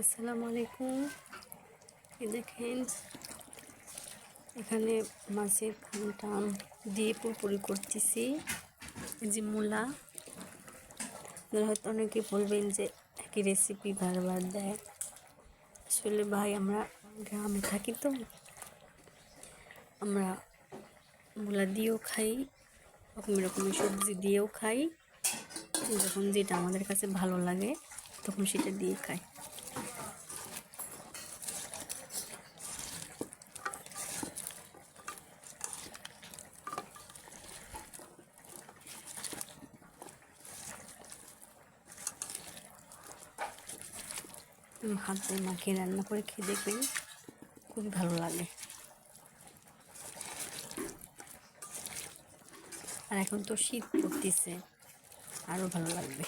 আসসালামু আলাইকুম। এই দেখেন এখানে মাছের খানটা দিয়ে পুরোপুরি করতেছি। এই যে মূলা, হয়তো অনেকে বলবেন যে একই রেসিপি বারবার দেয়। আসলে ভাই আমরা গ্রামে থাকি, তো আমরা মূলা দিয়েও খাই, রকমের সবজি দিয়েও খাই। যখন যেটা আমাদের কাছে ভালো লাগে তখন সেটা দিয়ে খাই। হাত দিয়ে মাখিয়ে রান্না করে খেয়ে দেখবেন, খুবই ভালো লাগে। আর এখন তো শীত পড়তেছে, আরও ভালো লাগবে।